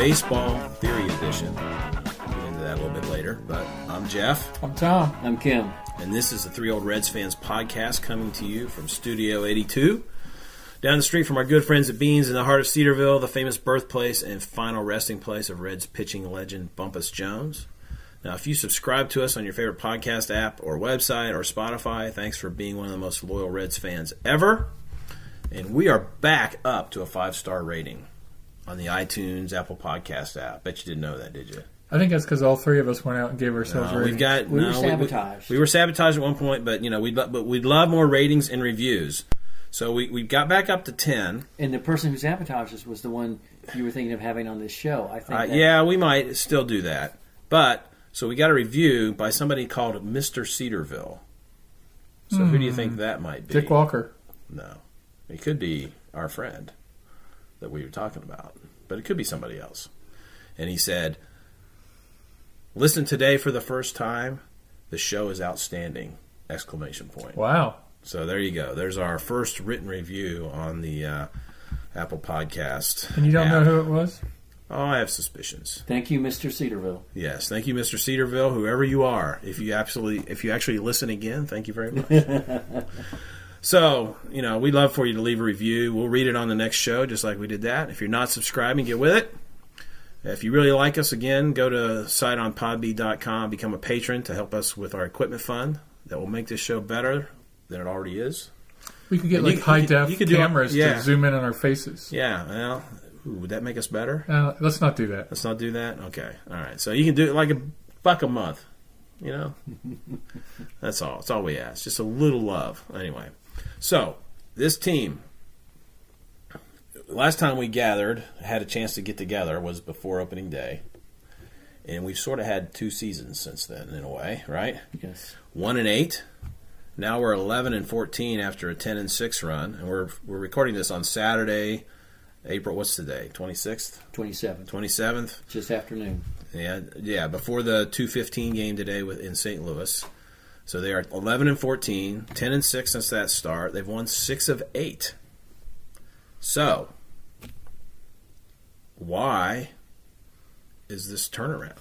Baseball Theory Edition. We'll get into that a little bit later. But I'm Jeff. I'm Tom. I'm Kim. And this is the Three Old Reds Fans podcast coming to you from Studio 82. Down the street from our good friends at Beans in the heart of Cedarville, the famous birthplace and final resting place of Reds pitching legend Bumpus Jones. Now, if you subscribe to us on your favorite podcast app or website or Spotify, thanks for being one of the most loyal Reds fans ever. And we are back up to a 5-star rating on the iTunes Apple Podcast app. Bet you didn't know that, did you? I think that's because all three of us went out and gave ourselves ratings. We were sabotaged. We were sabotaged at one point, but we'd love more ratings and reviews. So we got back up to 10. And the person who sabotaged us was the one you were thinking of having on this show. I think. Yeah, we might still do that. But so we got a review by somebody called Mr. Cedarville. So who do you think that might be? Dick Walker. No, it could be our friend that we were talking about, but it could be somebody else. And he said, "Listen today for the first time. The show is outstanding!" Exclamation point. Wow. So there you go. There's our first written review on the Apple Podcast. And you don't know who it was? Oh, I have suspicions. Thank you, Mr. Cedarville. Yes, thank you, Mr. Cedarville, whoever you are. If you actually listen again, thank you very much. So, we'd love for you to leave a review. We'll read it on the next show, just like we did that. If you're not subscribing, get with it. If you really like us, again, go to the site on podbee.com, become a patron to help us with our equipment fund. That will make this show better than it already is. We could get high-def cameras to zoom in on our faces. Yeah, well, would that make us better? Let's not do that. Let's not do that? Okay, all right. So you can do it like $1 a month, That's all. That's all we ask. Just a little love. Anyway, so this team, last time we gathered, had a chance to get together, was before opening day. And we've sort of had 2 seasons since then, in a way, right? Yes. 1-8. Now we're 11-14 after a 10-6 run, and we're recording this on Saturday, April. What's the day? 26th. 27th. Just afternoon. Yeah. Before the 2:15 game today in St. Louis. So they are 11-14, 10-6 since that start. They've won 6 of 8. So why is this turnaround?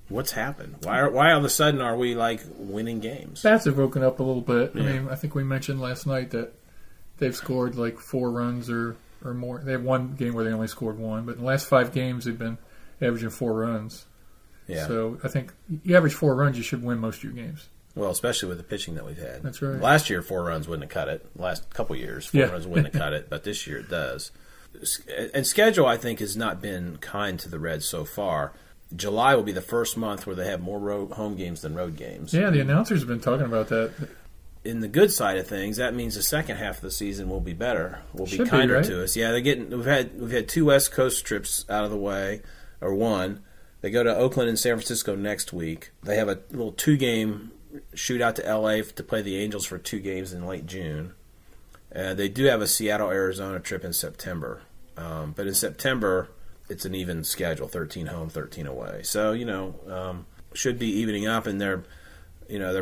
What's happened? Why all of a sudden are we winning games? Bats have woken up a little bit. Yeah. I mean, I think we mentioned last night that they've scored 4 runs or more. They have one game where they only scored 1, but in the last 5 games they've been averaging 4 runs. Yeah. So I think you average 4 runs, you should win most of your games. Well, especially with the pitching that we've had. That's right. Last year 4 runs wouldn't have cut it. Last couple years 4 runs wouldn't have cut it, but this year it does. And schedule, I think, has not been kind to the Reds so far. July will be the first month where they have more home games than road games. Yeah, the announcers have been talking about that. In the good side of things, that means the second half of the season will be better. Will be Should kinder be, right? to us. Yeah, we've had 2 West Coast trips out of the way, or 1. They go to Oakland and San Francisco next week. They have a little 2-game shootout to L.A. to play the Angels for 2 games in late June. They do have a Seattle-Arizona trip in September. But in September, it's an even schedule, 13 home, 13 away. So, should be evening up, and they're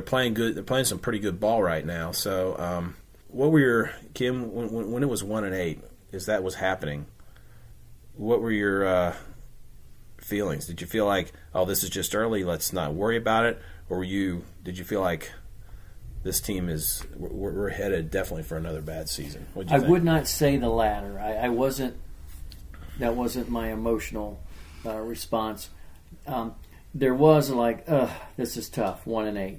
playing good. They're playing some pretty good ball right now. So, what were your, Kim, when it was 1-8, as that was happening, what were your feelings? Did you feel like, oh, this is just early, let's not worry about it? Or did you feel like this team we're headed definitely for another bad season? What'd you think? I would not say the latter. I wasn't. That wasn't my emotional response. There was this is tough, 1-8.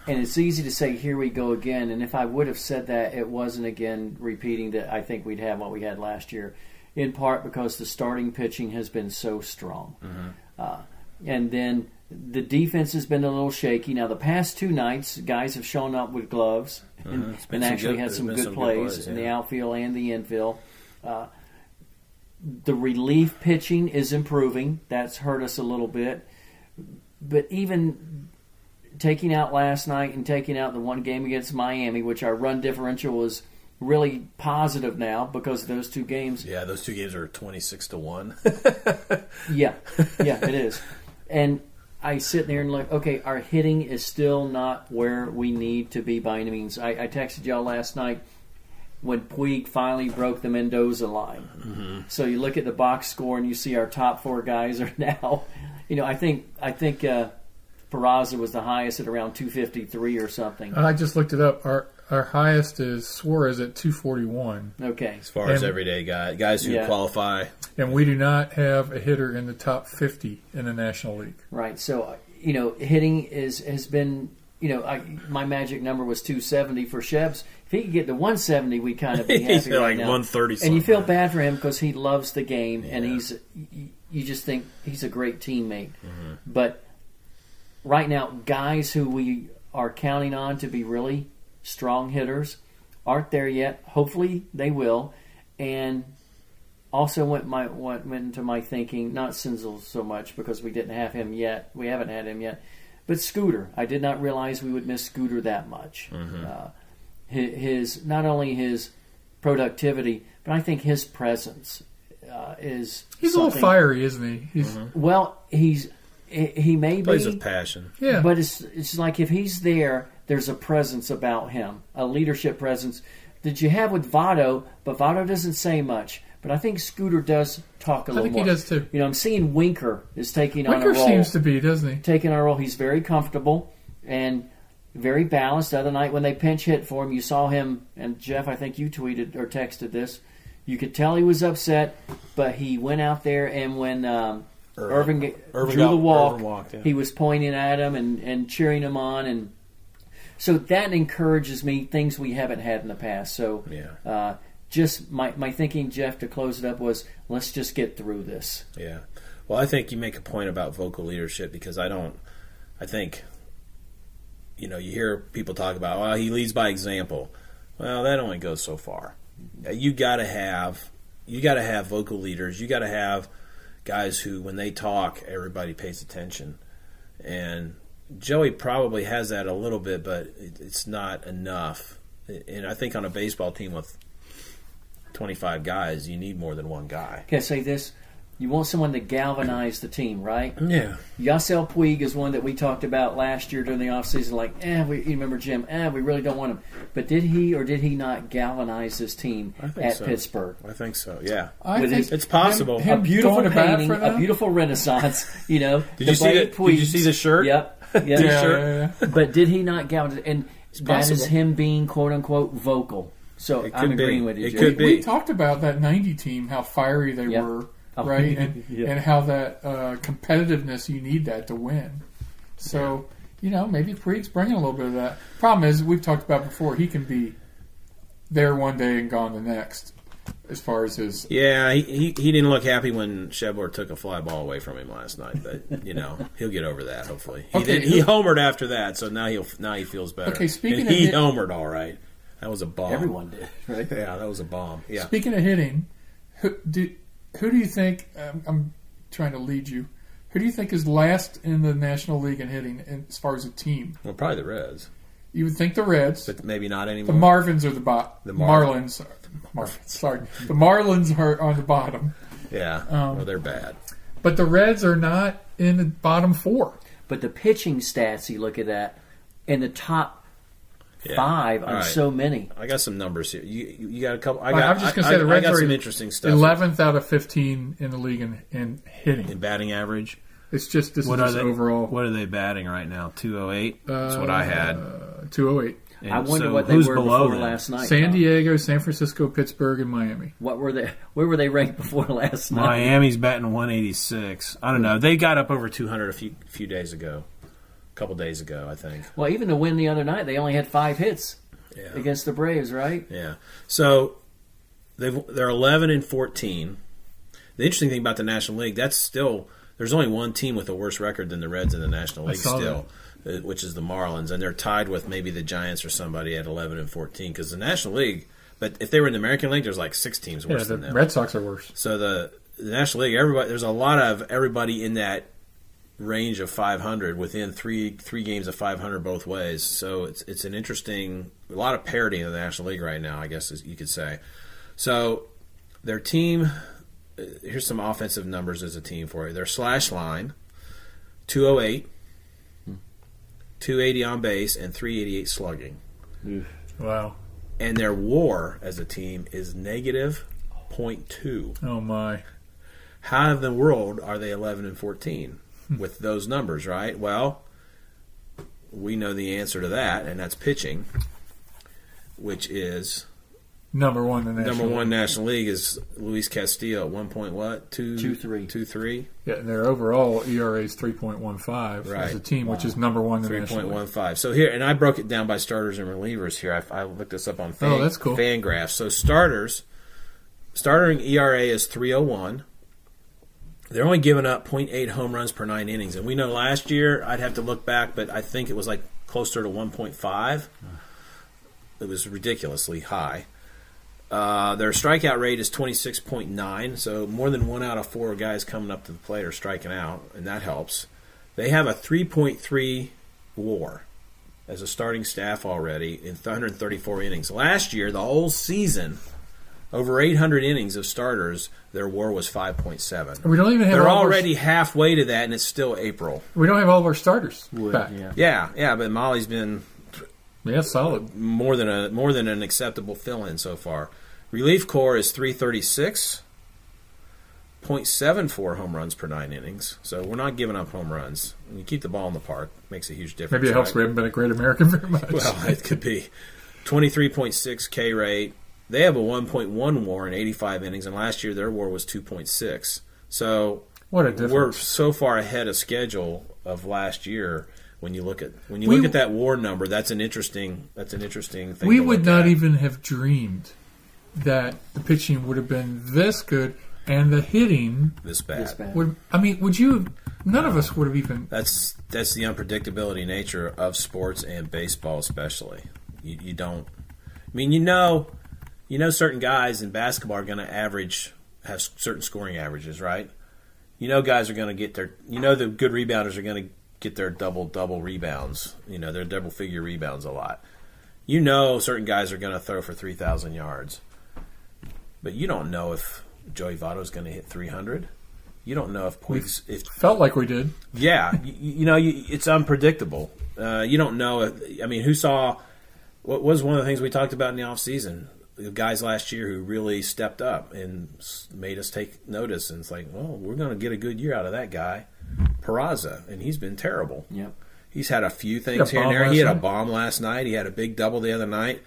And it's easy to say, here we go again. And if I would have said that, it wasn't again repeating that I think we'd have what we had last year, in part because the starting pitching has been so strong. Mm-hmm. And then the defense has been a little shaky. Now, the past 2 nights, guys have shown up with gloves and actually had some good plays in the outfield and the infield. The relief pitching is improving. That's hurt us a little bit. But even taking out last night and taking out the 1 game against Miami, which our run differential was really positive now because of those 2 games. Yeah, those 2 games are 26-1. Yeah, it is. And I sit there and okay, our hitting is still not where we need to be by any means. I texted y'all last night. when Puig finally broke the Mendoza line. Mm-hmm. So you look at the box score and you see our top 4 guys are now, I think Peraza was the highest at around 253 or something. I just looked it up. Our highest is Suarez at 241. Okay. As far as everyday guys who qualify. And we do not have a hitter in the top 50 in the National League. Right. So, hitting has been, my magic number was 270 for Shebs. If he could get to 170, we kind of be happy He's right like now. 130 and you feel bad for him because he loves the game, and you just think he's a great teammate. Mm-hmm. But right now, guys who we are counting on to be really strong hitters aren't there yet. Hopefully they will. And also went into my thinking, not Senzel so much because we didn't have him yet. We haven't had him yet. But Scooter. I did not realize we would miss Scooter that much. Mm-hmm. His not only his productivity, but I think his presence is He's a little fiery, isn't he? He's Well, he may be. Plays with passion. Yeah. But it's like if he's there, there's a presence about him, a leadership presence that you have with Votto, but Votto doesn't say much. But I think Scooter does talk a little more. I think he does too. I'm seeing Winker is taking on a Winker role. seems to be, doesn't he? Taking on a role. He's very comfortable and very balanced. The other night when they pinch hit for him, you saw him, and Jeff, I think you tweeted or texted this. You could tell he was upset, but he went out there, and when Irvin drew the walk, he was pointing at him and cheering him on, and so that encourages me, things we haven't had in the past. So just my thinking, Jeff, to close it up was, let's just get through this. Yeah. Well, I think you make a point about vocal leadership because I think, you hear people talk about, well, he leads by example. Well, that only goes so far. You got to have vocal leaders. You got to have guys who, when they talk, everybody pays attention. And Joey probably has that a little bit, but it's not enough. And I think on a baseball team with 25 guys, you need more than one guy. Can I say this? You want someone to galvanize the team, right? Yeah. Yasiel Puig is one that we talked about last year during the offseason. You remember Jim? We really don't want him. But did he or did he not galvanize this team at Pittsburgh? I think so. Yeah, it's possible. A beautiful painting, a beautiful renaissance. Did you see the shirt? Yep. Yeah. But did he not galvanize? And that is him being quote unquote vocal. So I'm agreeing with you. It could be. We talked about that '90 team, how fiery they were. Right, and how that competitiveness, you need that to win. So, maybe Puig's bringing a little bit of that. Problem is, we've talked about before, he can be there one day and gone the next, as far as his... Yeah, he didn't look happy when Shebler took a fly ball away from him last night, but, he'll get over that, hopefully. He homered after that, so now he feels better. Okay, speaking he homered all right. That was a bomb. Everyone did, right? Yeah, that was a bomb. Yeah. Speaking of hitting, who do you think, I'm trying to lead you, who do you think is last in the National League in hitting as far as a team? Well, probably the Reds. You would think the Reds. But maybe not anymore. The Marvins are the Marlins. Sorry. The Marlins are on the bottom. Yeah, well, they're bad. But the Reds are not in the bottom 4. But the pitching stats, you look at that, in the top 5 on so many. I got some numbers here. You got a couple. I'm just going to say the Reds got are some interesting stuff. 11th out of 15 in the league in hitting. In batting average? It's just overall. What are they batting right now? 208? That's what I had. 208. I wonder what they were before last night. San Diego, San Francisco, Pittsburgh, and Miami. What were they? Where were they ranked before last night? Miami's batting 186. I don't know. They got up over 200 a few days ago. A couple days ago, I think. Well, even to win the other night, they only had 5 hits against the Braves, right? Yeah. So they're 11 and 14. The interesting thing about the National League, there's only one team with a worse record than the Reds in the National League still, which is the Marlins, and they're tied with maybe the Giants or somebody at 11 and 14. Because the National League, but if they were in the American League, there's like 6 teams worse than them. Red Sox are worse. So the National League, there's a lot of everybody in that range of 500 within three games of 500 both ways. So it's an interesting, a lot of parity in the National League right now, I guess as you could say. So their team, here's some offensive numbers as a team for you. Their slash line, 208, 280 on base, and 388 slugging. Wow. And their WAR as a team is negative 0.2. Oh my! How in the world are they 11-14 with those numbers? Right. Well, we know the answer to that, and that's pitching, which is number one in the National League is Luis Castillo at 2.3. Yeah, and their overall ERA is 3.15 right. as a team, which is number one in the National League. 3.15. So here, and I broke it down by starters and relievers here. I looked this up on that's cool. Fangraphs. So starting ERA is 3.01. They're only giving up 0.8 home runs per 9 innings. And we know last year, I'd have to look back, but I think it was like closer to 1.5. It was ridiculously high. Their strikeout rate is 26.9, so more than 1 out of 4 guys coming up to the plate are striking out, and that helps. They have a 3.3 WAR as a starting staff already in 134 innings. Last year, the whole season, over 800 innings of starters, their WAR was 5.7. We don't even have. They're already halfway to that, and it's still April. We don't have all of our starters back. Yeah, but Molly's been solid. More than an acceptable fill-in so far. Relief core is 336, 0.74 home runs per 9 innings. So we're not giving up home runs. When you keep the ball in the park, makes a huge difference. Maybe it helps we haven't been a Great American very much. Well, it could be. 23.6 K rate. They have a 1.1 WAR in 85 innings, and last year their WAR was 2.6. So what a difference. We're so far ahead of schedule of last year. When you look at that WAR number, that's an interesting thing. We would not even have dreamed that the pitching would have been this good and the hitting this bad. Would you? None of us would have even. That's the unpredictability nature of sports and baseball, especially. You don't. I mean, you know, certain guys in basketball are going to have certain scoring averages, right? You know, guys are going to get the good rebounders are going to get their double rebounds, their double figure rebounds a lot. Certain guys are going to throw for 3,000 yards, but you don't know if Joey Votto's going to hit 300. You don't know if felt like we did. Yeah, it's unpredictable. You don't know. Who saw? What was one of the things we talked about in the off season? The guys last year who really stepped up and made us take notice, and it's like, well, we're going to get a good year out of that guy. Peraza, and he's been terrible. Yep. He's had a few things here and there. He had a bomb last night. He had a big double the other night.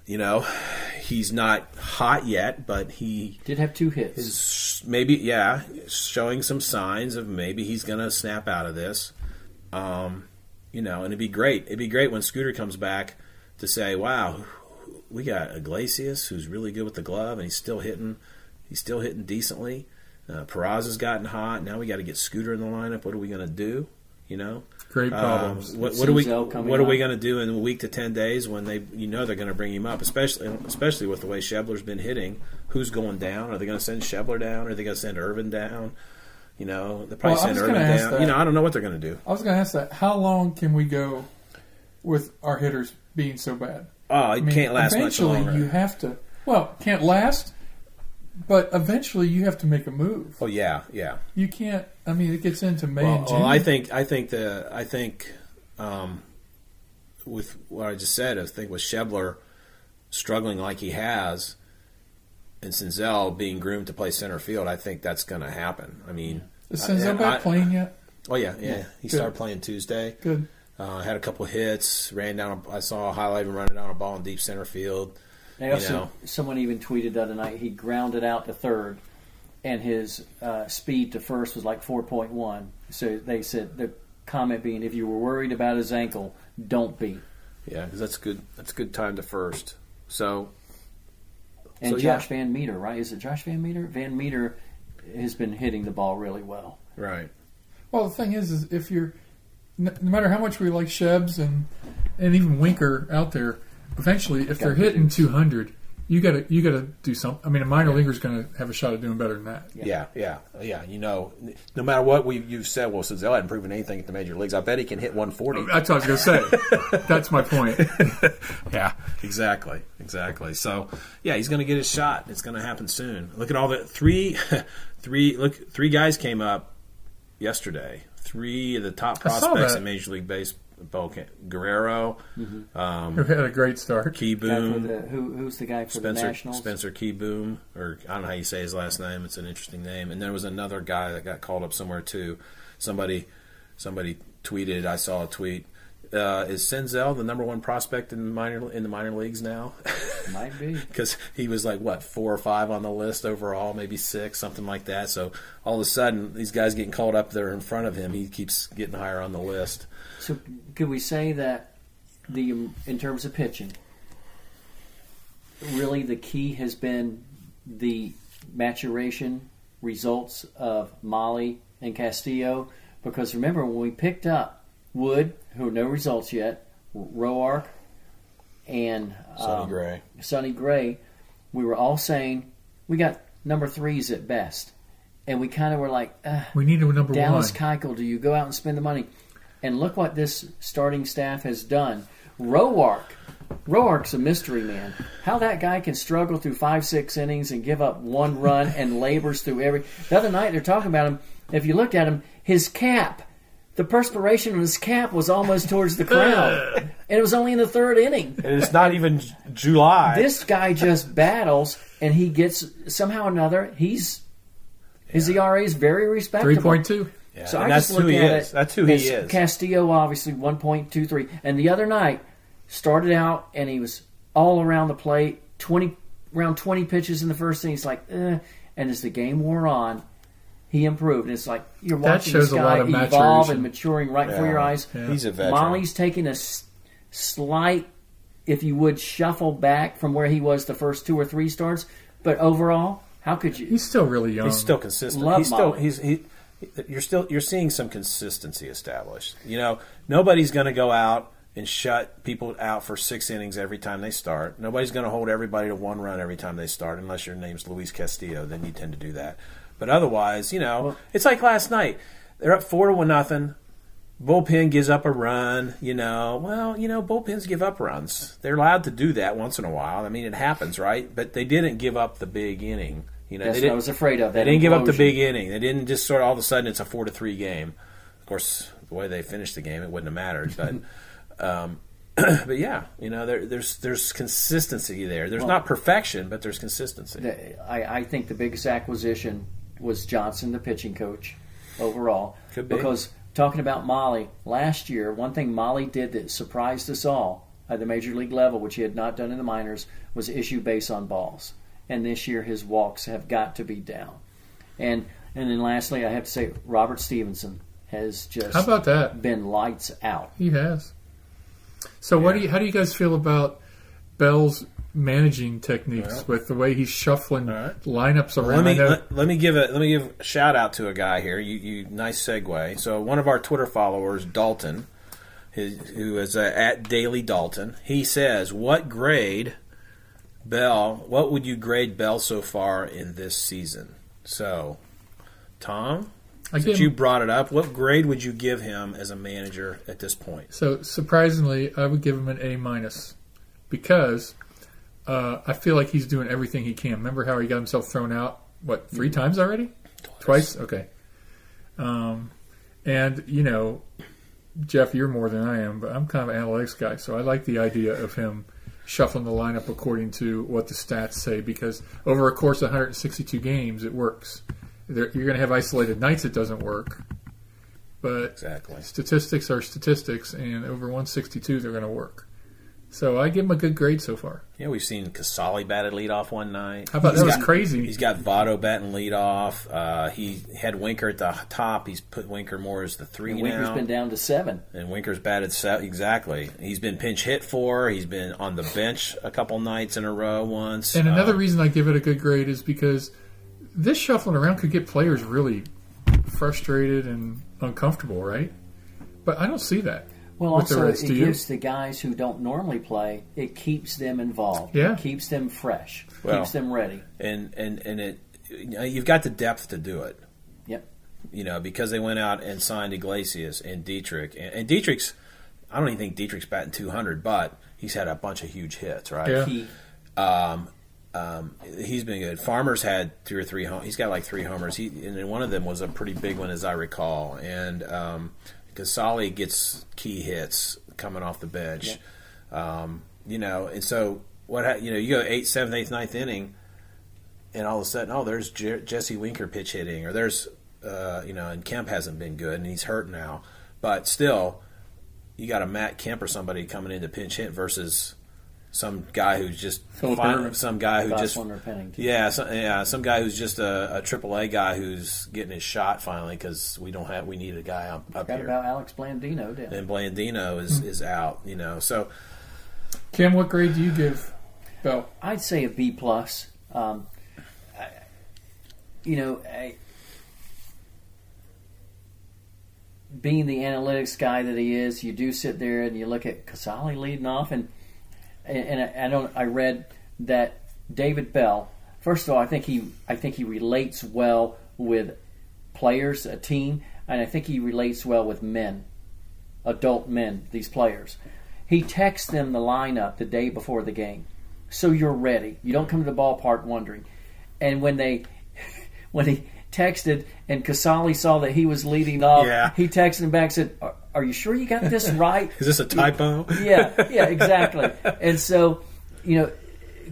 He's not hot yet, but he did have 2 hits. Showing some signs of maybe he's going to snap out of this. And it'd be great. It'd be great when Scooter comes back to say, wow, we got Iglesias who's really good with the glove, and he's still hitting decently. Peraza's gotten hot. Now we got to get Scooter in the lineup. What are we going to do? Great problems. What are we going to do in a week to 10 days when they're going to bring him up, especially with the way Schebler's been hitting? Who's going down? Are they going to send Schebler down? Are they going to send Irvin down? They'll probably send Irvin down. I don't know what they're going to do. I was going to ask that. How long can we go with our hitters being so bad? Can't last much longer. Eventually, you have to. Well, can't last. But eventually, you have to make a move. Oh yeah. You can't. It gets into May and June. Well, I think with what I just said, I think with Schebler struggling like he has, and Senzel being groomed to play center field, I think that's going to happen. Is Senzel back playing yet? Oh yeah. He started playing Tuesday. Good. Had a couple hits. Ran down. I saw a highlight of him running down a ball in deep center field. Someone even tweeted the other night he grounded out to third, and his speed to first was like 4.1. So they said the comment being, if you were worried about his ankle, don't be. Yeah, because that's good. That's a good time to first. So. And Josh Van Meter, right? Is it Josh Van Meter? Van Meter has been hitting the ball really well. Right. Well, the thing is if you're, no matter how much we like Shebs and even Winker out there, eventually, if they're hitting 200, you got to do something. A minor leaguer's going to have a shot at doing better than that. Yeah. No matter what you've said, well, Senzel hadn't proven anything at the major leagues. I bet he can hit 140. That's what I was going to say. That's my point. Yeah, exactly. So, he's going to get his shot. It's going to happen soon. Look at all the three guys came up yesterday. 3 of the top prospects in Major League Guerrero. Who had a great start. Keyboom. Who's the guy for the Nationals? Spencer Keyboom, or I don't know how you say his last name. It's an interesting name. And there was another guy that got called up somewhere too. Somebody tweeted. I saw a tweet. Is Senzel the number one prospect in the minor leagues now? Might be, because he was like 4 or 5 on the list overall, maybe 6, something like that. So all of a sudden, these guys getting called up there in front of him, he keeps getting higher on the list. So could we say that in terms of pitching, really the key has been the maturation results of Molly and Castillo? Because remember, when we picked up Wood, who no results yet, Roark, and Sonny Gray, we were all saying we got number 3s at best. And we kind of were like, we need a number Dallas 1. Keuchel, do you go out and spend the money? And look what this starting staff has done. Roark's a mystery man. How that guy can struggle through 5-6 innings and give up 1 run and labors through every... The other night they're talking about him. If you looked at him, his cap... The perspiration on his cap was almost towards the crowd. And it was only in the 3rd inning. And it's not even July. This guy just battles, and he gets, somehow or another, his ERA is very respectable. 3.2. Yeah. So and I that's just look who he at is. it. That's who he is. Castillo, obviously, 1.23. And the other night, started out, and he was all around the plate, around 20 pitches in the first inning. He's like, And as the game wore on, he improved. And it's like you're watching this guy evolve and maturing right before your eyes. Yeah. He's a veteran. Molly's taking a slight, if you would, shuffle back from where he was the first 2 or 3 starts. But overall, how could you? He's still really young. He's still consistent. You're seeing some consistency established. Nobody's going to go out and shut people out for 6 innings every time they start. Nobody's going to hold everybody to 1 run every time they start, unless your name's Luis Castillo. Then you tend to do that. But otherwise, it's like last night. They're up 4-0. Bullpen gives up a run. Bullpens give up runs. They're allowed to do that once in a while. I mean, it happens, right? But they didn't give up the big inning. That's what I was afraid of. They didn't give up the big inning. They didn't just sort of all of a sudden it's a 4-3 game. Of course, the way they finished the game, it wouldn't have mattered. But but yeah, there's consistency there. There's not perfection, but there's consistency. I think the biggest acquisition was Johnson, the pitching coach, overall. Could be. Because talking about Molly, last year, one thing Molly did that surprised us all at the major league level, which he had not done in the minors, was issue base on balls. And this year his walks have got to be down. And then lastly, I have to say Robert Stevenson has just how about that? Been lights out. He has. So how do you guys feel about Bell's managing techniques with the way he's shuffling lineups around? Let me give a shout out to a guy here. You nice segue. So one of our Twitter followers, Dalton, who is at Daily Dalton, he says, "What would you grade Bell so far in this season?" So, Tom, since you brought it up, what grade would you give him as a manager at this point? So surprisingly, I would give him an A- because I feel like he's doing everything he can. Remember how he got himself thrown out, 3 times already? Twice? Okay. And, Jeff, you're more than I am, but I'm kind of an analytics guy, so I like the idea of him shuffling the lineup according to what the stats say, because over a course of 162 games, it works. You're going to have isolated nights it doesn't work, but statistics are statistics, and over 162, they're going to work. So I give him a good grade so far. Yeah, we've seen Casali batted leadoff one night. How about that? Was crazy. He's got Votto batting leadoff. He had Winker at the top. He's put Winker more as the 3 and now. Winker's been down to 7. And Winker's batted 7. Exactly. He's been pinch hit for. He's been on the bench a couple nights in a row once. And another reason I give it a good grade is because this shuffling around could get players really frustrated and uncomfortable, right? But I don't see that. Well, also, it gives the guys who don't normally play, it keeps them involved. Yeah. It keeps them fresh. Keeps them ready. And it, you've got the depth to do it. Yep. Because they went out and signed Iglesias and Dietrich. And Dietrich's, I don't even think Dietrich's batting 200, but he's had a bunch of huge hits, right? Yeah. He's been good. Farmer's had 2 or 3 homers. He's got like 3 homers. And then one of them was a pretty big one, as I recall. And Casale gets key hits coming off the bench. Yeah. And so you go 8th, 7th, 8th, 9th inning, and all of a sudden, there's Jesse Winker pitch hitting, or there's and Kemp hasn't been good, and he's hurt now, but still, you got a Matt Kemp or somebody coming in to pinch hit versus some guy who's just some guy who just some guy who's just a AAA guy who's getting his shot finally because we need a guy up here. About Alex Blandino, and Blandino is out. So Kim, what grade do you give Bell? I'd say a B plus. Being the analytics guy that he is, you do sit there and you look at Casale leading off, and I read that David Bell. First of all, I think he relates well with players, a team, and I think he relates well with men, adult men. These players, he texts them the lineup the day before the game, so you're ready. You don't come to the ballpark wondering. And when he texted and Casale saw that he was leading off, he texted him back and said, "Are you sure you got this right? Is this a typo?" Yeah, exactly. And so,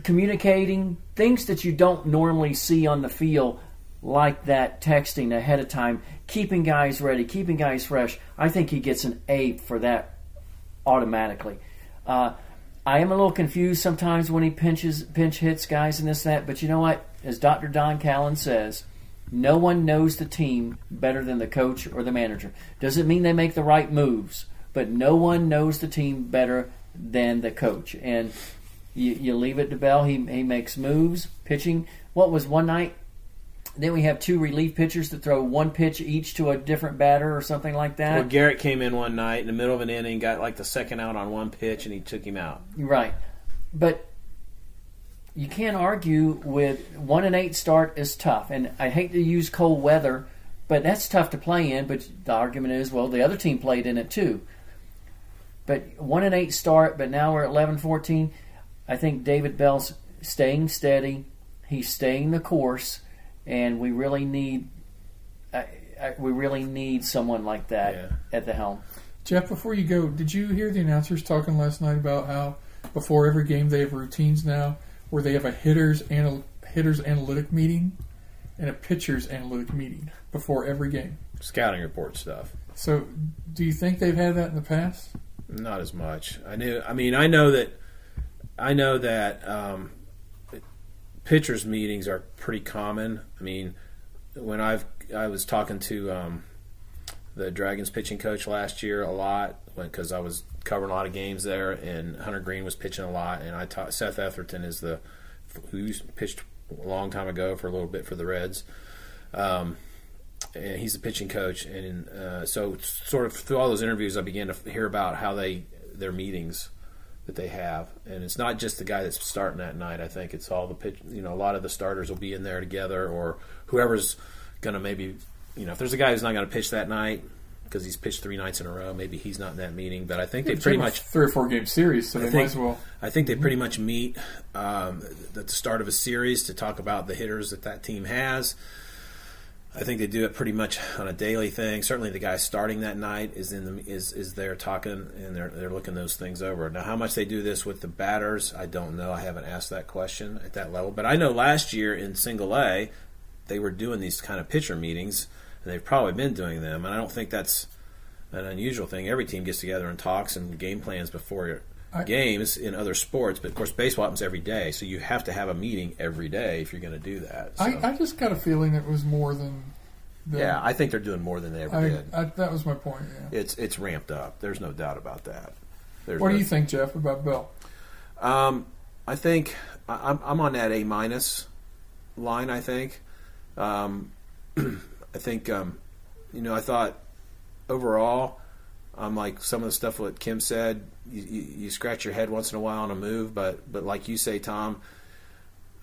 communicating things that you don't normally see on the field, like that texting ahead of time, keeping guys ready, keeping guys fresh. I think he gets an A for that automatically. I am a little confused sometimes when he pinch hits guys and this, that, but you know what? As Dr. Don Callen says, no one knows the team better than the coach or the manager. Doesn't mean they make the right moves, but no one knows the team better than the coach. And you leave it to Bell. He makes moves, pitching. What was one night? Then we have two relief pitchers that throw one pitch each to a different batter or something like that. Well, Garrett came in one night in the middle of an inning, got like the second out on one pitch, and he took him out. Right. But you can't argue with 1-8 start is tough. And I hate to use cold weather, but that's tough to play in. But the argument is, well, the other team played in it too. But 1-8 start, but now we're at 11-14. I think David Bell's staying steady. He's staying the course. And we really need someone like that at the helm. Jeff, before you go, did you hear the announcers talking last night about how before every game they have routines now where they have a hitter's analytic meeting and a pitcher's analytic meeting before every game? Scouting report stuff. So, do you think they've had that in the past? Not as much. I know that pitchers meetings are pretty common. I mean, when I was talking to the Dragons pitching coach last year a lot because I was covering a lot of games there, and Hunter Green was pitching a lot, and Seth Etherton is who pitched a long time ago for a little bit for the Reds, and he's the pitching coach, and so sort of through all those interviews I began to hear about how their meetings that they have, and it's not just the guy that's starting that night. I think it's all the pitch. A lot of the starters will be in there together, or whoever's going to maybe, if there's a guy who's not going to pitch that night because he's pitched 3 nights in a row, maybe he's not in that meeting. But I think they pretty much 3 or 4 game series, so they might as well. I think they pretty much meet at the start of a series to talk about the hitters that team has. I think they do it pretty much on a daily thing. Certainly, the guy starting that night is there talking, and they're looking those things over. Now, how much they do this with the batters, I don't know. I haven't asked that question at that level. But I know last year in Single A, they were doing these kind of pitcher meetings, and they've probably been doing them. And I don't think that's an unusual thing. Every team gets together and talks and game plans before games in other sports. But of course, baseball happens every day, so you have to have a meeting every day if you're going to do that. So. I just got a feeling it was more than. Yeah, I think they're doing more than they ever did. That was my point. Yeah. It's ramped up. There's no doubt about that. What do you think, Jeff, about Bell? I think I'm on that A- line. I think. I think. I thought overall, I'm like some of the stuff what Kim said. You scratch your head once in a while on a move, but like you say, Tom,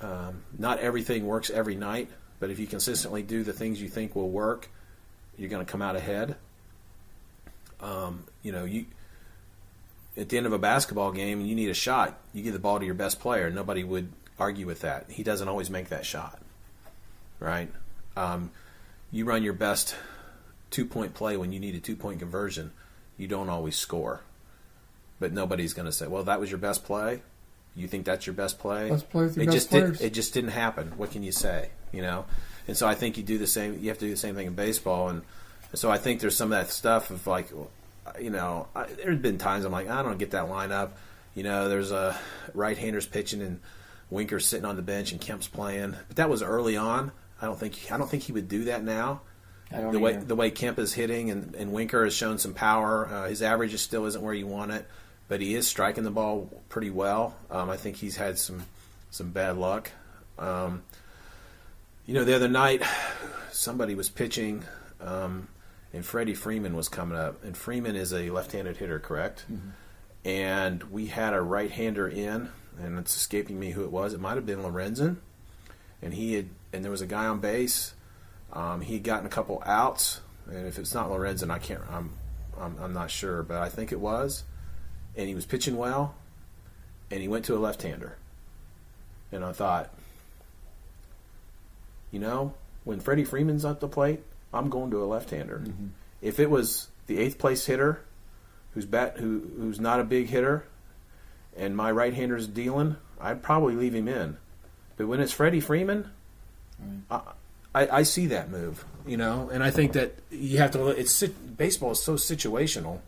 not everything works every night. But if you consistently do the things you think will work, you're going to come out ahead. You at the end of a basketball game, you need a shot. You give the ball to your best player. Nobody would argue with that. He doesn't always make that shot, right? You run your best 2-point play when you need a 2-point conversion, you don't always score. But nobody's going to say, well, that was your best play? You think that's your best play? Let's play with your best players. It just didn't happen. What can you say? You know? And so I think you do the same. You have to do the same thing in baseball. And so I think there's some of that stuff of like, you know, there's been times I'm like, I don't get that lineup. You know, there's a right-handers pitching and Winker's sitting on the bench and Kemp's playing. But that was early on. I don't think he would do that now. The way Kemp is hitting and Winker has shown some power. His average still isn't where you want it, but he is striking the ball pretty well. I think he's had some bad luck. You know, the other night somebody was pitching, and Freddie Freeman was coming up. And Freeman is a left-handed hitter, correct? Mm-hmm. And we had a right-hander in, and it's escaping me who it was. It might have been Lorenzen, and there was a guy on base. He had gotten a couple outs, and if it's not Lorenzen, I'm not sure, but I think it was. And he was pitching well, and he went to a left-hander. And I thought, you know, when Freddie Freeman's at the plate, I'm going to a left-hander. Mm-hmm. If it was the 8th place hitter, who's not a big hitter, and my right-hander's dealing, I'd probably leave him in. But when it's Freddie Freeman, right. I see that move, you know, and I think that you have to. Baseball is so situational,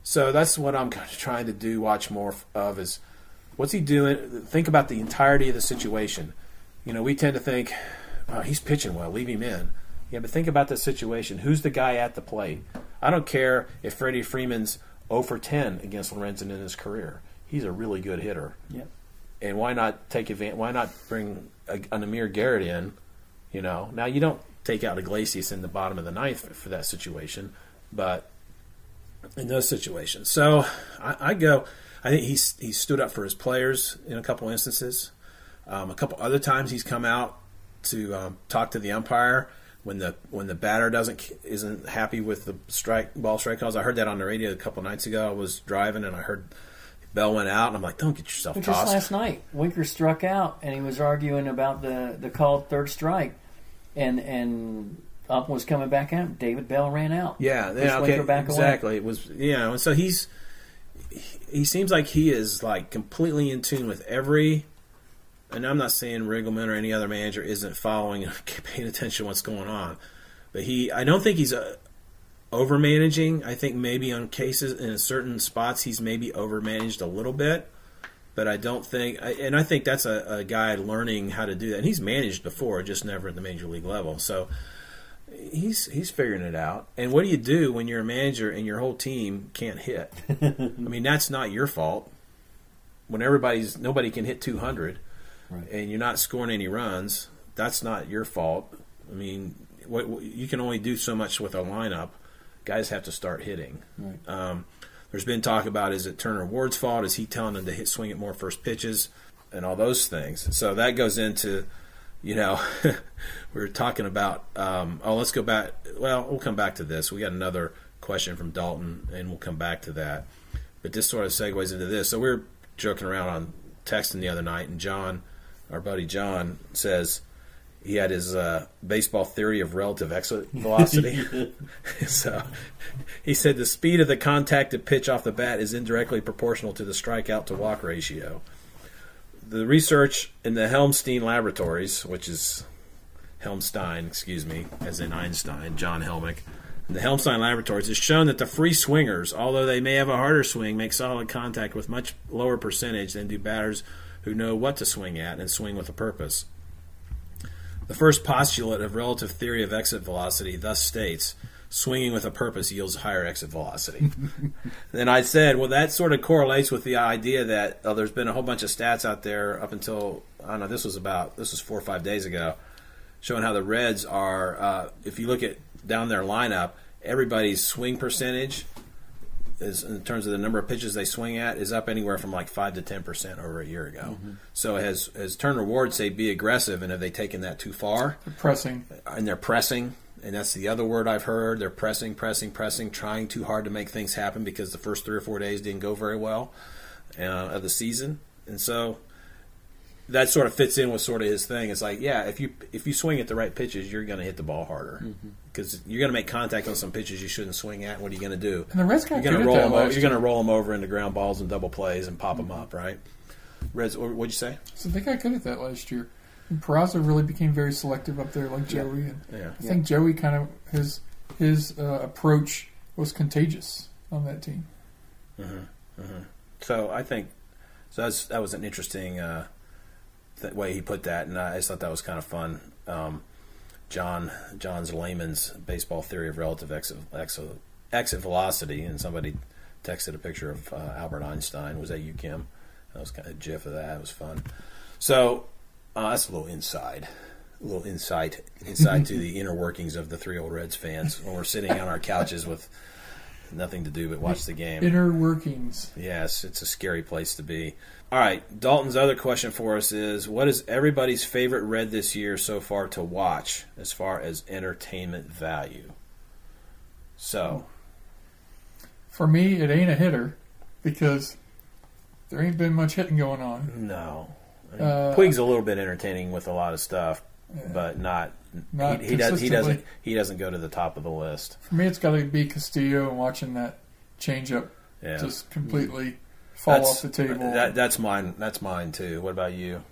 so that's what I'm kind of trying to do. Watch more of is what's he doing. Think about the entirety of the situation. You know, we tend to think, oh, he's pitching well, leave him in. Yeah, but think about the situation. Who's the guy at the plate? I don't care if Freddie Freeman's 0 for 10 against Lorenzen in his career. He's a really good hitter. Yep. And why not take advantage? Why not bring an Amir Garrett in? You know, now you don't take out Iglesias in the bottom of the 9th for that situation, but in those situations. So I think he stood up for his players in a couple instances. A couple other times he's come out to talk to the umpire when the batter isn't happy with the ball strike calls. I heard that on the radio a couple nights ago. I was driving and I heard bell went out, and I'm like, don't get yourself tossed. Just last night, Winker struck out, and he was arguing about the called third strike, and Ump was coming back out. David Bell ran out. Yeah, okay, back exactly. Away. It was, you know, and so he seems like he is like completely in tune with every. And I'm not saying Riggleman or any other manager isn't following and paying attention to what's going on, but I don't think he's over-managing. I think maybe on cases in certain spots he's maybe over-managed a little bit, but I don't think – and I think that's a guy learning how to do that. And he's managed before, just never at the major league level. So he's figuring it out. And what do you do when you're a manager and your whole team can't hit? I mean, that's not your fault. When nobody can hit 200 right. And you're not scoring any runs, that's not your fault. I mean, you can only do so much with a lineup. Guys have to start hitting. Right. There's been talk about, is it Turner Ward's fault? Is he telling them to swing at more first pitches and all those things? So that goes into, you know, we were talking about, let's go back. Well, we'll come back to this. We got another question from Dalton, and we'll come back to that. But this sort of segues into this. So we were joking around on texting the other night, and John, our buddy John, says, he had his baseball theory of relative exit velocity. So he said the speed of the contacted pitch off the bat is indirectly proportional to the strikeout to walk ratio. The research in the Helmstein laboratories, which is Helmstein, as in Einstein, John Helmick, the Helmstein laboratories has shown that the free swingers, although they may have a harder swing, make solid contact with much lower percentage than do batters who know what to swing at and swing with a purpose. The first postulate of relative theory of exit velocity thus states, swinging with a purpose yields higher exit velocity. Then I said, well, that sort of correlates with the idea that there's been a whole bunch of stats out there up until, I don't know, this was 4 or 5 days ago, showing how the Reds are, if you look at down their lineup, everybody's swing percentage is, in terms of the number of pitches they swing at, is up anywhere from like 5 to 10% over a year ago. Mm-hmm. So as Turner Ward say, be aggressive, and have they taken that too far? They're pressing. And they're pressing, and that's the other word I've heard. They're pressing, trying too hard to make things happen because the first 3 or 4 days didn't go very well of the season. And so that sort of fits in with sort of his thing. It's like, yeah, if you swing at the right pitches, you're going to hit the ball harder because you're going to make contact on some pitches you shouldn't swing at. What are you going to do? And the Reds got you're going to roll them over into ground balls and double plays and pop them up, right? Reds, what'd you say? So they got good at that last year. And Peraza really became very selective up there, like Joey. And I think Joey kind of his approach was contagious on that team. So I think that was an interesting way he put that, and I just thought that was kind of fun. John's layman's baseball theory of relative exit velocity, and somebody texted a picture of Albert Einstein. Was that you, Kim? That was kind of a gif of that. It was fun. So that's a little insight to the inner workings of the three old Reds fans when we're sitting on our couches with nothing to do but watch the game. Inner workings. Yes, it's a scary place to be. All right, Dalton's other question for us is, what is everybody's favorite Red this year so far to watch as far as entertainment value? So, for me, it ain't a hitter because there ain't been much hitting going on. No. Puig's a little bit entertaining with a lot of stuff, but not he doesn't go to the top of the list. For me, it's got to be Castillo and watching that changeup just completely fall off the table. That's mine. That's mine too. What about you?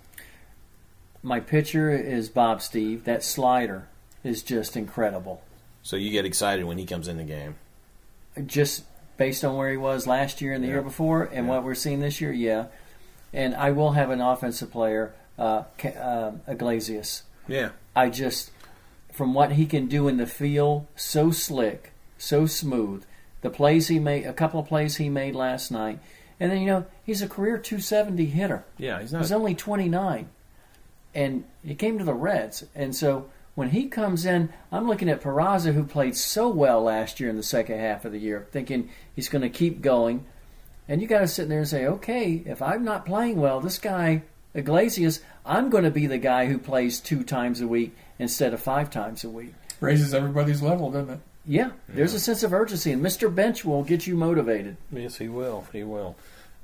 My pitcher is Bob Steve. That slider is just incredible. So you get excited when he comes in the game? Just based on where he was last year and the year before, and what we're seeing this year, yeah. And I will have an offensive player, Iglesias. Yeah. I just, from what he can do in the field, so slick, so smooth. The plays he made, a couple of plays he made last night. And then, he's a career 270 hitter. Yeah, he's only 29. And he came to the Reds. And so when he comes in, I'm looking at Peraza, who played so well last year in the second half of the year, thinking he's going to keep going. And you got to sit there and say, okay, if I'm not playing well, this guy, Iglesias, I'm going to be the guy who plays 2 times a week instead of 5 times a week. Raises everybody's level, doesn't it? Yeah, there's a sense of urgency, and Mr. Bench will get you motivated. Yes, he will. He will.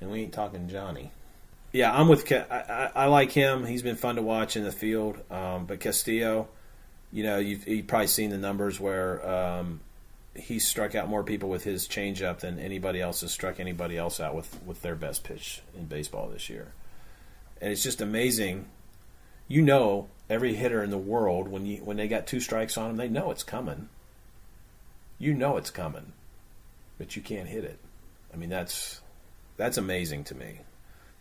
And we ain't talking Johnny. Yeah, I'm with I like him. He's been fun to watch in the field. But Castillo, you've probably seen the numbers where he struck out more people with his changeup than anybody else has struck anybody else out with their best pitch in baseball this year. And it's just amazing. Every hitter in the world, when they got 2 strikes on them, they know it's coming. You know it's coming, but you can't hit it. I mean, that's amazing to me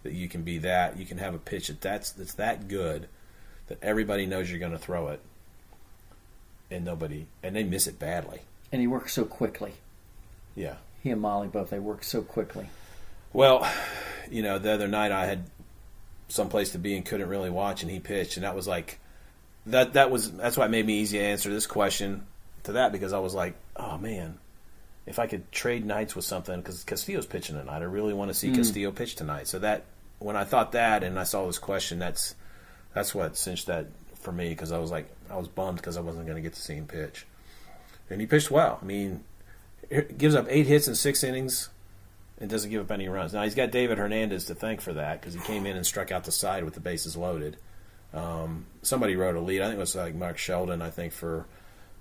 that you can be that. You can have a pitch that's that good that everybody knows you're going to throw it, and they miss it badly. And he works so quickly. Yeah. He and Molly both, they work so quickly. Well, the other night I had someplace to be and couldn't really watch, and he pitched, and that was like that's why it made me easy to answer this question to that, because I was like, oh man, if I could trade nights with something, because Castillo's pitching tonight, I really want to see Castillo pitch tonight. So that when I thought that and I saw this question, that's what cinched that for me, because I was bummed because I wasn't going to get to see him pitch. And he pitched well. I mean, gives up 8 hits in 6 innings and doesn't give up any runs. Now, he's got David Hernandez to thank for that, because he came in and struck out the side with the bases loaded. Somebody wrote a lead. I think it was like Mark Sheldon, I think, for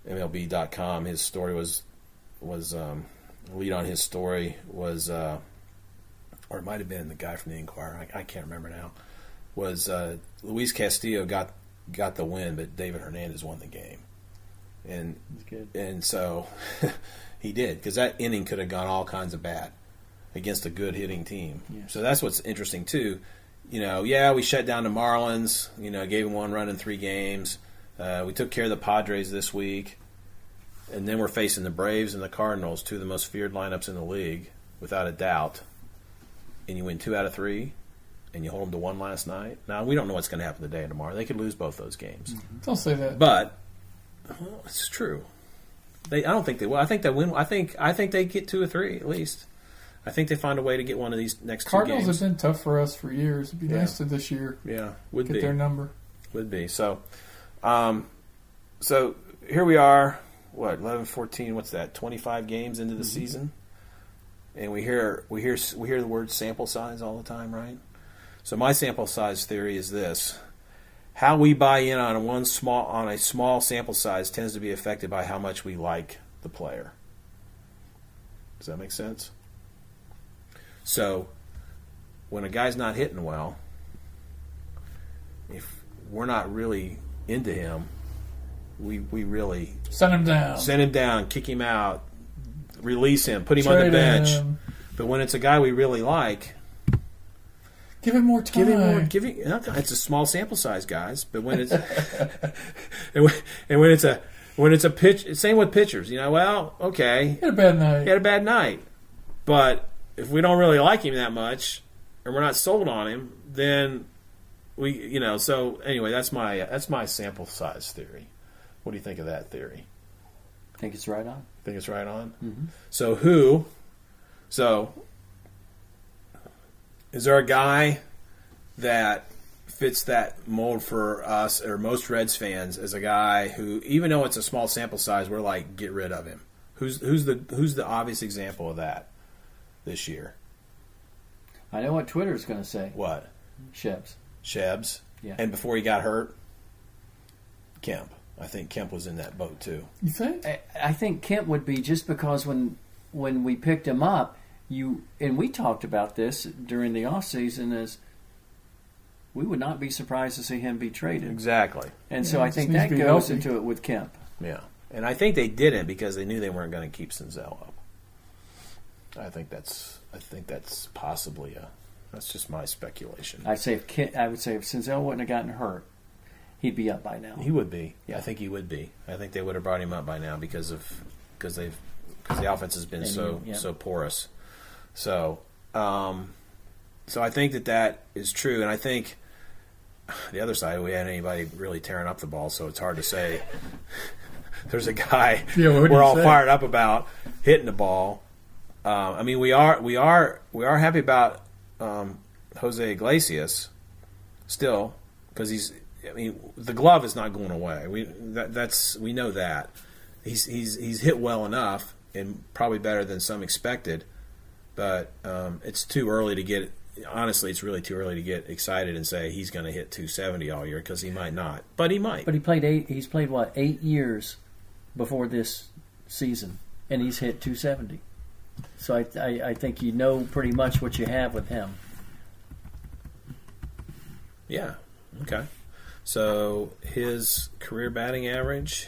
MLB.com. His story was lead on his story was, or it might have been the guy from the Inquirer. I can't remember now. Was Luis Castillo got the win, but David Hernandez won the game. And so he did, because that inning could have gone all kinds of bad against a good hitting team. Yes. So that's what's interesting too. We shut down the Marlins. Gave them 1 run in 3 games. We took care of the Padres this week, and then we're facing the Braves and the Cardinals, 2 of the most feared lineups in the league, without a doubt. And you win 2 out of 3, and you hold them to 1 last night. Now we don't know what's going to happen today and tomorrow. They could lose both those games. Don't say that. But it's true. I don't think they will. I think they win. I think they get 2 or 3 at least. I think they find a way to get one of these next 2 games. Cardinals have been tough for us for years. It'd be nice to this year. Yeah, get their number. Would be. So, so here we are. What, 11, 14? What's that? 25 games into the season, and we hear the word sample size all the time, right? So my sample size theory is this: how we buy in on a small sample size tends to be affected by how much we like the player. Does that make sense? So when a guy's not hitting well, if we're not really into him, we really send him down, kick him out, release him, put him on the bench. But when it's a guy we really like, give him more time. It's a small sample size, guys. But when it's when it's a pitch, same with pitchers. Well, okay, he had a bad night. But if we don't really like him that much, or we're not sold on him, then we, So anyway, that's my sample size theory. What do you think of that theory? I think it's right on. Think it's right on? Mm-hmm. So is there a guy that fits that mold for us or most Reds fans as a guy who, even though it's a small sample size, we're like, get rid of him? Who's the obvious example of that this year? I know what Twitter's going to say. What? Shebs? Yeah. And before he got hurt, Kemp. I think Kemp was in that boat too. You think? I think Kemp would be, just because when we picked him up, and we talked about this during the offseason, is we would not be surprised to see him be traded. Exactly. And so I think that goes into it with Kemp. Yeah. And I think they didn't because they knew they weren't going to keep Senzel up. I think that's possibly that's just my speculation. I would say if Senzel wouldn't have gotten hurt, he'd be up by now. He would be. Yeah, I think he would be. I think they would have brought him up by now because the offense has been so porous. So I think that is true, and I think the other side, we had anybody really tearing up the ball, so it's hard to say. There's a guy we're all fired up about hitting the ball. I mean, we are happy about Jose Iglesias still, because the glove is not going away. We know that he's hit well enough and probably better than some expected, but it's too early to get. Honestly, it's really too early to get excited and say he's going to hit 270 all year, because he might not, but he might. But he's played 8 years before this season, and he's hit 270. So I think you know pretty much what you have with him. Yeah. Okay. So his career batting average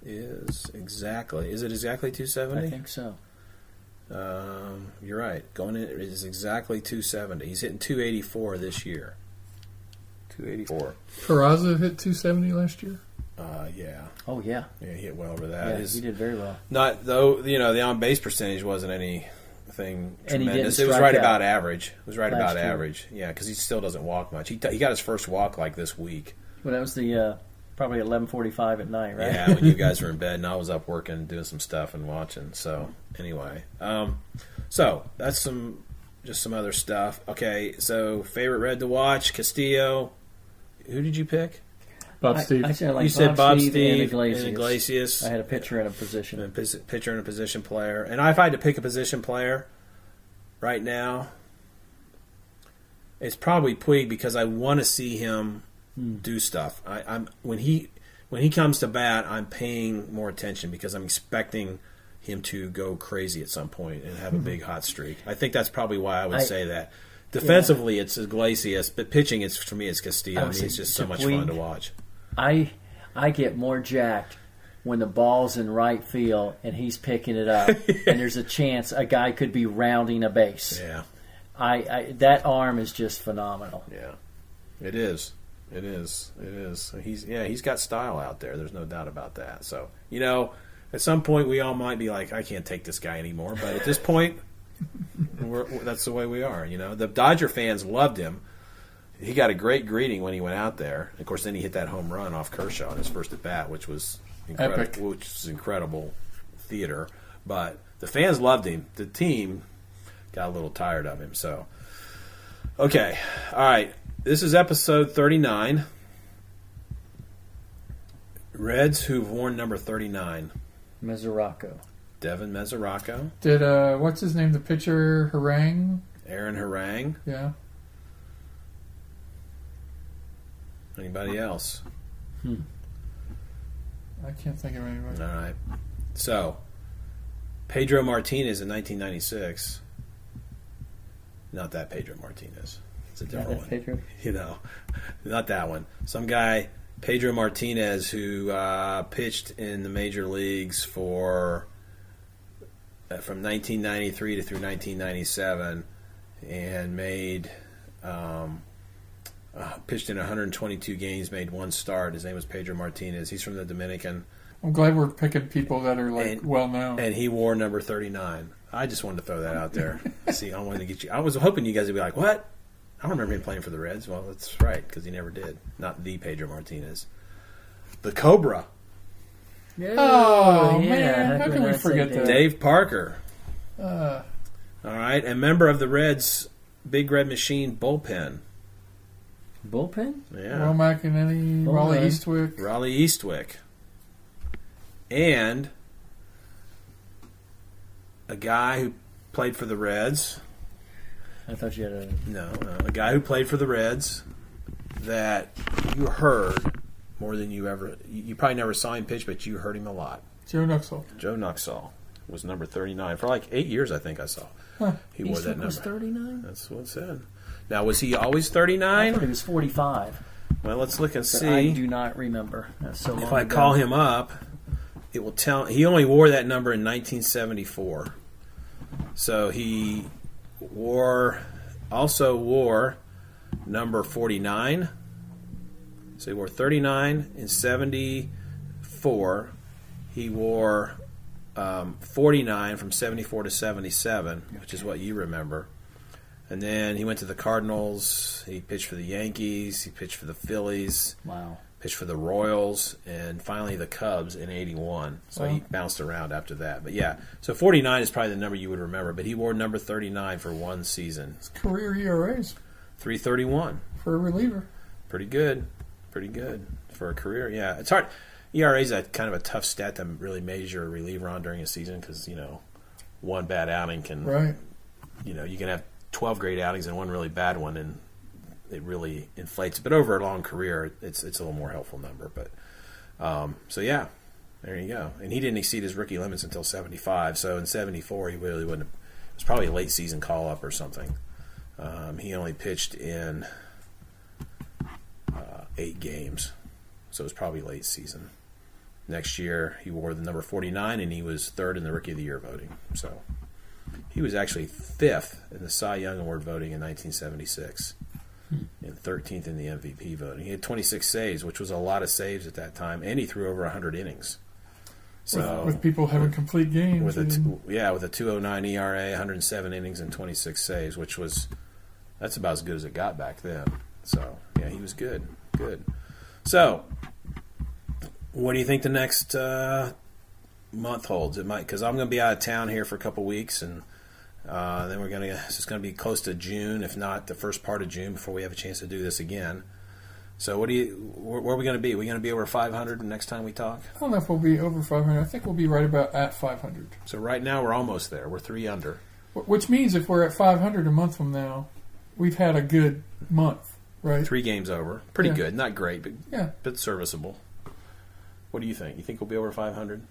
is it exactly 270? I think so. You're right. Going in, it is exactly 270. He's hitting 284 this year. 284. Peraza hit 270 last year. Yeah. Oh yeah. Yeah, he hit well over that. Yeah, he did very well. Not though. The on base percentage wasn't anything tremendous. It was right about average. It was right about average. Yeah, because he still doesn't walk much. He got his first walk this week. Well, that was the probably 11:45 at night, right? Yeah, when you guys were in bed and I was up working, doing some stuff and watching. So anyway, so that's some other stuff. Okay, so favorite Red to watch, Castillo. Who did you pick? Bob Steve. I said you said Bob Steve Steve and Iglesias. I had a pitcher and a position. Pitcher and a position player. And if I had to pick a position player right now, it's probably Puig, because I want to see him do stuff. When he comes to bat, I'm paying more attention because I'm expecting him to go crazy at some point and have a big hot streak. I think that's probably why I would say that. Defensively, it's Iglesias, but pitching, for me, it's Castillo. He's just so much fun to watch. I get more jacked when the ball's in right field and he's picking it up, and there's a chance a guy could be rounding a base. Yeah, that arm is just phenomenal. Yeah, it is. He's got style out there. There's no doubt about that. So at some point we all might be like, I can't take this guy anymore. But at this point, that's the way we are. The Dodger fans loved him. He got a great greeting when he went out there. Of course, then he hit that home run off Kershaw in his first at bat, which was epic. Which was incredible theater. But the fans loved him. The team got a little tired of him. So, okay, all right. This is episode 39. Reds who've worn number 39. Mesoraco. Devin Mesoraco. Did what's his name? The pitcher Harang. Aaron Harang. Yeah. Anybody else? I can't think of anybody. All right. So, Pedro Martinez in 1996. Not that Pedro Martinez. It's a different one. Pedro? You know, not that one. Some guy, Pedro Martinez, who pitched in the major leagues for from 1993 to through 1997, and made pitched in 122 games, made one start. His name was Pedro Martinez. He's from the Dominican. I'm glad we're picking people that are well known. And he wore number 39. I just wanted to throw that out there. See, I wanted to get you. I was hoping you guys would be like, "What? I don't remember him playing for the Reds." Well, that's right, because he never did. Not the Pedro Martinez. The Cobra. Oh, man. How can we forget that? Dave Parker. All right. And member of the Reds' Big Red Machine bullpen. Bullpen? Yeah. Ron McEnany, Raleigh Eastwick. Raleigh Eastwick. And a guy who played for the Reds. I thought you had a... No, a guy who played for the Reds that you heard more than you ever... You probably never saw him pitch, but you heard him a lot. Joe Nuxall. Joe Nuxall was number 39. For like 8 years, I think I saw. Huh. He wore that number. was 39? That's what it said. Now, was he always 39? I thought he was 45. Well, let's look and see. I do not remember. That's so long If I ago. call him up, it will tell. He only wore that number in 1974. So he also wore number 49. So he wore 39 in 74. He wore 49 from 74 to 77, which is what you remember. And then he went to the Cardinals. He pitched for the Yankees. He pitched for the Phillies. Wow. Pitched for the Royals. And finally the Cubs in 81. So he bounced around after that. But yeah, so 49 is probably the number you would remember. But he wore number 39 for one season. His career ERAs. 3.31. For a reliever. Pretty good. Pretty good for a career. Yeah, it's hard. ERA is kind of a tough stat to really measure a reliever on during a season because, one bad outing can, right. You can have 12 great outings and one really bad one, and it really inflates. But over a long career, it's a little more helpful number. But so yeah, there you go. And he didn't exceed his rookie limits until 75. So in 74, he really wouldn't. It was probably a late season call up or something. He only pitched in 8 games, so it was probably late season. Next year, he wore the number 49, and he was 3rd in the Rookie of the Year voting. So he was actually 5th in the Cy Young Award voting in 1976 and 13th in the MVP voting. He had 26 saves, which was a lot of saves at that time, and he threw over 100 innings. So with people having complete games. With a 2.09 ERA, 107 innings, and 26 saves, that's about as good as it got back then. So, yeah, he was good. Good. So, what do you think the next month holds? It might, because I'm going to be out of town here for a couple weeks, and then it's going to be close to June, if not the first part of June, before we have a chance to do this again. So, where are we going to be? Are we going to be over 500 the next time we talk? I don't know if we'll be over 500. I think we'll be right about at 500. So right now we're almost there. We're 3 under. Which means if we're at 500 a month from now, we've had a good month, right? 3 games over. Pretty good. Not great, but serviceable. What do you think? You think we'll be over 500?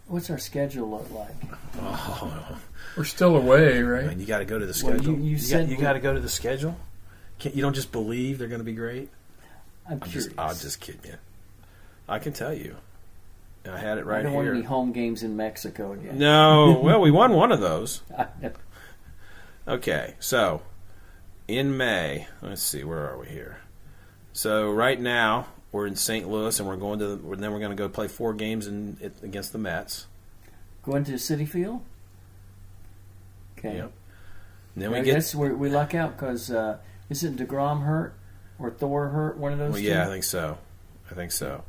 What's our schedule look like? Oh, we're still away, right? And you got to go to the schedule. You said you got to go to the schedule. You don't just believe they're going to be great. I'm just kidding you. I can tell you. I had it right here. I don't want any home games in Mexico again. No. Well, we won one of those. Okay, so in May, let's see, where are we here? So right now we're in St. Louis, and then we're going to go play 4 games against the Mets. Going to Citi Field? Okay. Yep. And then I guess we luck out because isn't DeGrom hurt or Thor hurt? One of those. Well, two? yeah, I think so.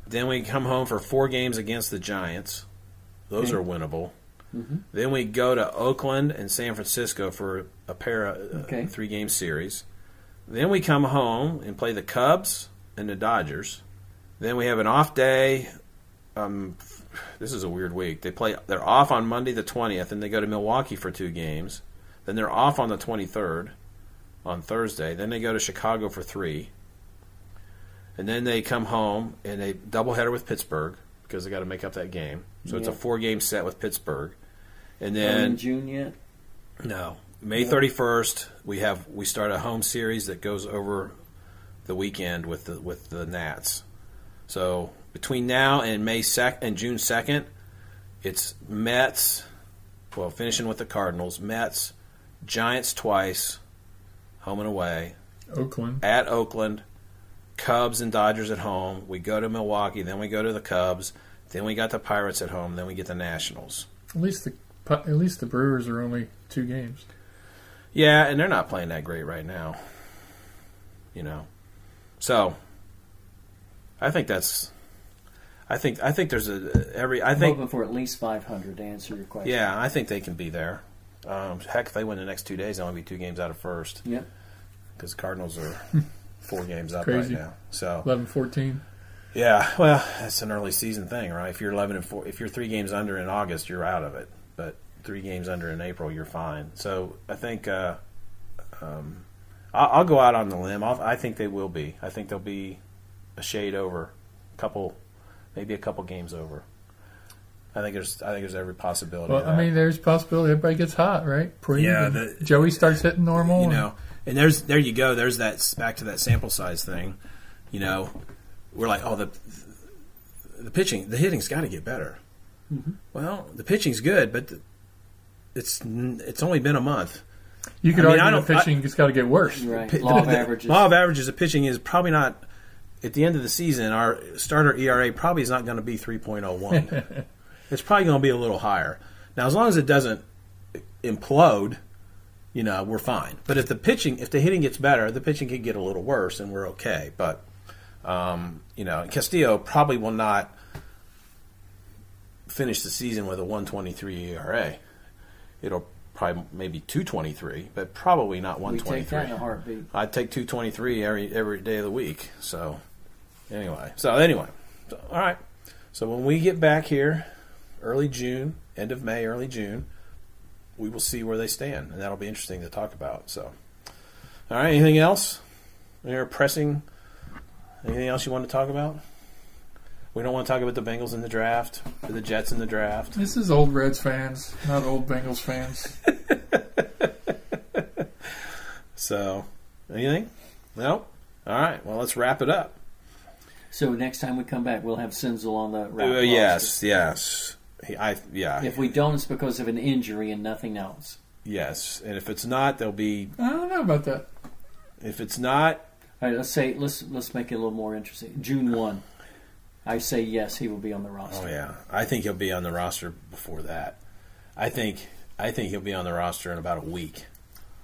Then we come home for 4 games against the Giants. Those are winnable. Mm-hmm. Then we go to Oakland and San Francisco for a pair of 3-game series. Then we come home and play the Cubs and the Dodgers. Then we have an off day. This is a weird week. They're off on Monday the 20th, and they go to Milwaukee for 2 games. Then they're off on the 23rd. on Thursday. Then they go to Chicago for 3. And then they come home and they doubleheader with Pittsburgh because they got to make up that game. So it's a 4-game set with Pittsburgh. And then in June yet? No. May 31st, we start a home series that goes over the weekend with the Nats. So between now and June 2nd, it's Mets, finishing with the Cardinals, Mets, Giants twice, home and away. At Oakland, Cubs and Dodgers at home. We go to Milwaukee, then we go to the Cubs, then we got the Pirates at home, then we get the Nationals. At least the Brewers are only 2 games. Yeah, and they're not playing that great right now. So I think there's I'm hoping for at least 500 to answer your question. Yeah, I think they can be there. Heck, if they win the next 2 days, they'll only be 2 games out of first. Yep. Because the Cardinals are 4 games up Crazy. right now. So 11-14. Yeah, well, that's an early season thing, right? If you're 11-4, if you're 3 games under in August, you're out of it. But 3 games under in April, you're fine. So I think I'll go out on the limb. I think they will be. I think they'll be a shade over, maybe a couple games over. I think there's every possibility. Well, I mean, there's possibility everybody gets hot, right? Joey starts hitting normal. And there you go. There's that back to that sample size thing. We're like, oh, the pitching, the hitting's got to get better. Mm-hmm. Well, the pitching's good, but it's only been a month. You could argue the pitching has got to get worse. Right. Law of averages. Law of averages. The pitching is probably not at the end of the season. Our starter ERA probably is not going to be 3.01. It's probably going to be a little higher. Now, as long as it doesn't implode, we're fine. But if the hitting gets better, the pitching could get a little worse, and we're okay. But Castillo probably will not finish the season with a 1.23 ERA. It'll probably maybe 2.23, but probably not 1.23. We take that in a heartbeat. I'd take 2.23 every day of the week. So anyway, all right. So when we get back here, early June, end of May, early June, we will see where they stand, and that'll be interesting to talk about. So, all right. Anything else? Anything else you want to talk about? We don't want to talk about the Bengals in the draft or the Jets in the draft. This is old Reds fans, not old Bengals fans. So, anything? No? All right. Well, let's wrap it up. So next time we come back, we'll have Senzel on the wrap. Yes. If we don't, it's because of an injury and nothing else. Yes, and if it's not, there'll be. I don't know about that. If it's not, all right. Let's make it a little more interesting. June 1. I say yes, he will be on the roster. Oh yeah, I think he'll be on the roster before that. I think he'll be on the roster in about a week.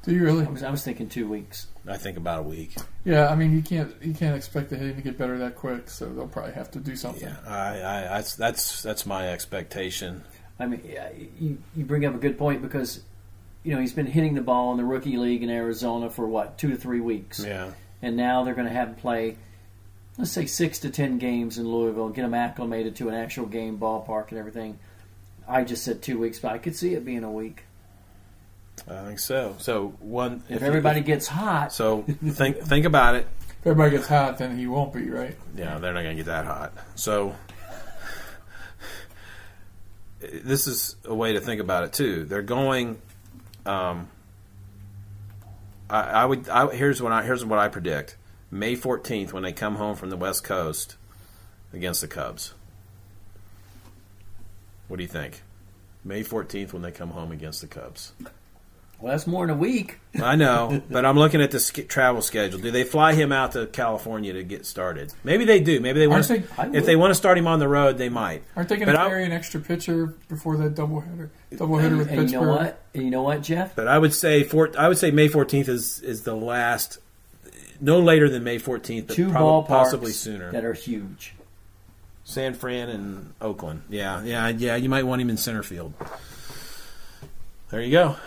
Do you really? I was thinking 2 weeks. I think about a week. Yeah, I mean you can't expect the hitting to get better that quick, so they'll probably have to do something. Yeah, that's my expectation. I mean, you bring up a good point because he's been hitting the ball in the rookie league in Arizona for 2 to 3 weeks. Yeah, and now they're going to have him play, let's say 6 to 10 games in Louisville, get him acclimated to an actual game ballpark and everything. I just said 2 weeks, but I could see it being a week. I think so. So if everybody gets hot. So think about it. If everybody gets hot, then he won't be, right? Yeah, they're not going to get that hot. So this is a way to think about it too. They're going. Here's what I predict. May 14th, when they come home from the West Coast against the Cubs. What do you think? May 14th, when they come home against the Cubs. Well, that's more than a week. I know, but I'm looking at the travel schedule. Do they fly him out to California to get started? Maybe they do. Maybe they want to. If they want to start him on the road, they might. Aren't they going to carry an extra pitcher before that doubleheader with Pittsburgh? You know what, Jeff? But I would say May 14th is the last. No later than May 14th, but Two ballparks possibly sooner. That are huge. San Fran and Oakland. Yeah. You might want him in center field. There you go.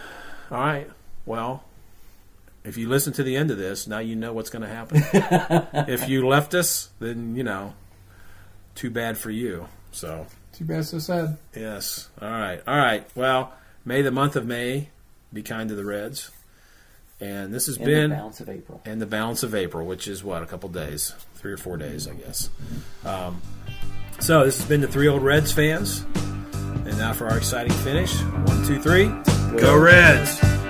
All right. Well, if you listen to the end of this, now you know what's going to happen. If you left us, then, too bad for you. So too bad, so sad. Yes. All right. Well, may the month of May be kind to the Reds. And this has and been the balance of April. And the balance of April, which is what, a couple days, 3 or 4 days, I guess. So this has been the Three Old Reds fans. And now for our exciting finish. 1, 2, 3. Go Reds!